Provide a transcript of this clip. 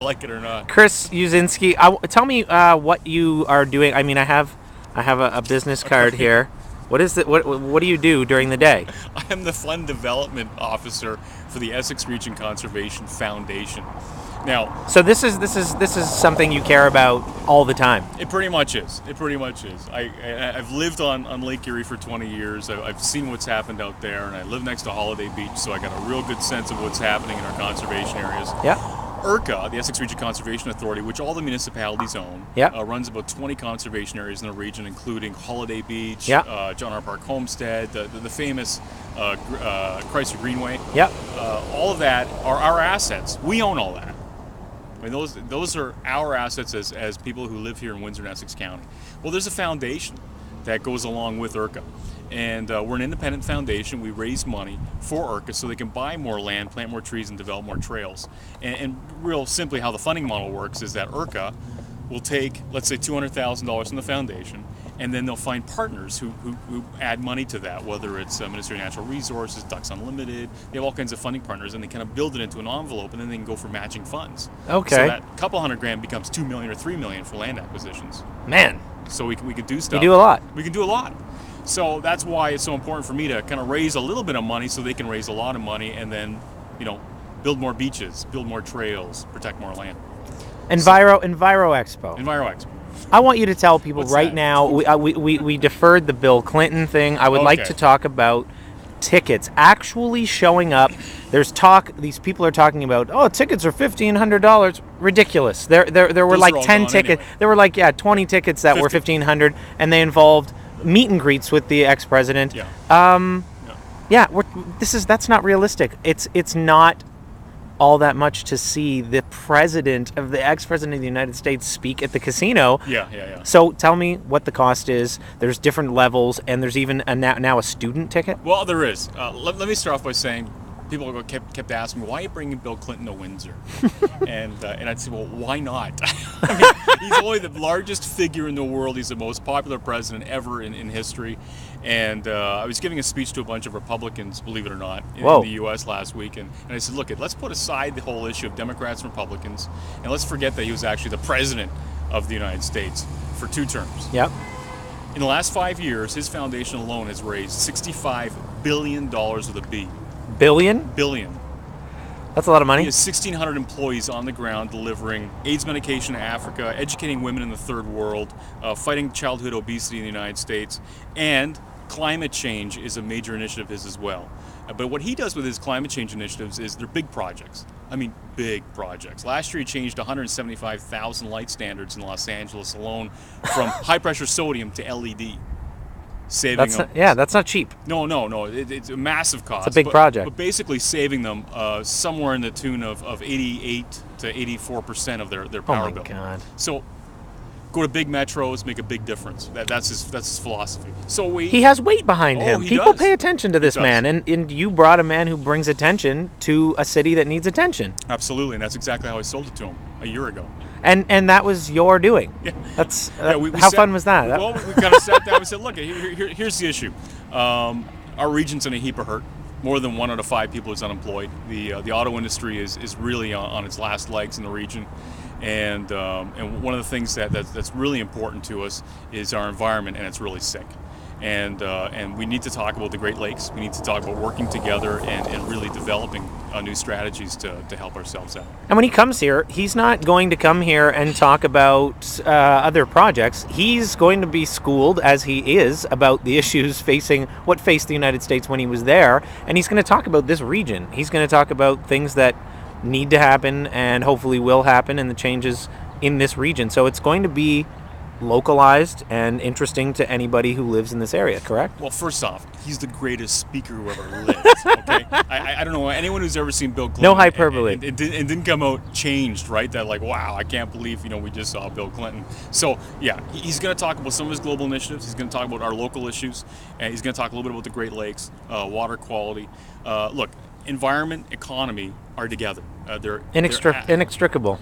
like it or not. Chris Uszynski, tell me what you are doing. I mean, I have a business card here. What is it? What do you do during the day? I am the Fund Development Officer for the Essex Region Conservation Foundation. Now, so this is something you care about all the time. It pretty much is. I've lived on Lake Erie for 20 years. I've seen what's happened out there, and I live next to Holiday Beach, so I got a real good sense of what's happening in our conservation areas. Yeah. IRCA, the Essex Region Conservation Authority, which all the municipalities own, runs about 20 conservation areas in the region, including Holiday Beach, John R. Park Homestead, the famous Chrysler Greenway. All of that are our assets. We own all that. I mean, those are our assets as people who live here in Windsor and Essex County. Well, there's a foundation that goes along with IRCA. And we're an independent foundation. We raise money for IRCA so they can buy more land, plant more trees, and develop more trails. And real simply, how the funding model works is that IRCA will take, let's say, $200,000 from the foundation, and then they'll find partners who add money to that, whether it's Ministry of Natural Resources, Ducks Unlimited. They have all kinds of funding partners, and they kind of build it into an envelope, and then they can go for matching funds. Okay. So that couple $100,000 becomes $2 million or $3 million for land acquisitions. Man. So we can do stuff. You do a lot. We can do a lot. So that's why it's so important for me to kind of raise a little bit of money so they can raise a lot of money, and then, build more beaches, build more trails, protect more land. Enviro Expo. Enviro Expo. I want you to tell people What's now. We deferred the Bill Clinton thing. I would like to talk about tickets actually showing up. There's talk. These people are talking about, tickets are $1,500. Ridiculous. There were like 10 tickets. Anyway. There were like 20 tickets that 50. were $1,500, and they involved meet and greets with the ex-president. That's not realistic. It's not all that much to see the ex-president of the United States speak at the casino. So tell me what the cost is. There's different levels, and there's even now a student ticket. Well, there is. Let me start off by saying, people kept asking me, why are you bringing Bill Clinton to Windsor? and I'd say, well, why not? I mean, he's only the largest figure in the world. He's the most popular president ever in history. And I was giving a speech to a bunch of Republicans, believe it or not, in the U.S. last week. And I said, look, let's put aside the whole issue of Democrats and Republicans, and let's forget that he was actually the president of the United States for 2 terms. Yep. In the last 5 years, his foundation alone has raised $65 billion with a B. Billion? Billion. That's a lot of money. He has 1,600 employees on the ground delivering AIDS medication to Africa, educating women in the third world, fighting childhood obesity in the United States, and climate change is a major initiative of his as well. But what he does with his climate change initiatives is they're big projects. I mean, big projects. Last year he changed 175,000 light standards in Los Angeles alone from high-pressure sodium to LED. That's not cheap. No. It's a massive cost. It's a big project. But basically saving them somewhere in the tune of 88 to 84% of their power bill. Oh my God. So go to big metros, make a big difference. That's his philosophy. So he has weight behind him. People pay attention to this man, and you brought a man who brings attention to a city that needs attention. Absolutely, and that's exactly how I sold it to him a year ago. And that was your doing. Yeah. That's how fun was that? Well, we kind of sat down and said, look, here's the issue. Our region's in a heap of hurt. More than 1 out of 5 people is unemployed. The auto industry is really on its last legs in the region. And one of the things that's really important to us is our environment, and it's really sick. And we need to talk about the Great Lakes. We need to talk about working together and really developing new strategies to help ourselves out. And when he comes here, he's not going to come here and talk about other projects. He's going to be schooled, as he is, about the issues faced the United States when he was there. And he's going to talk about this region. He's going to talk about things that need to happen and hopefully will happen, and the changes in this region. So it's going to be localized and interesting to anybody who lives in this area, correct? Well, first off, he's the greatest speaker who ever lived, okay? I don't know anyone who's ever seen Bill Clinton. No hyperbole. And didn't come out changed, right? That like, wow, I can't believe, we just saw Bill Clinton. So, yeah, he's going to talk about some of his global initiatives. He's going to talk about our local issues. And he's going to talk a little bit about the Great Lakes, water quality. Look, environment, economy are together. They're inextricable.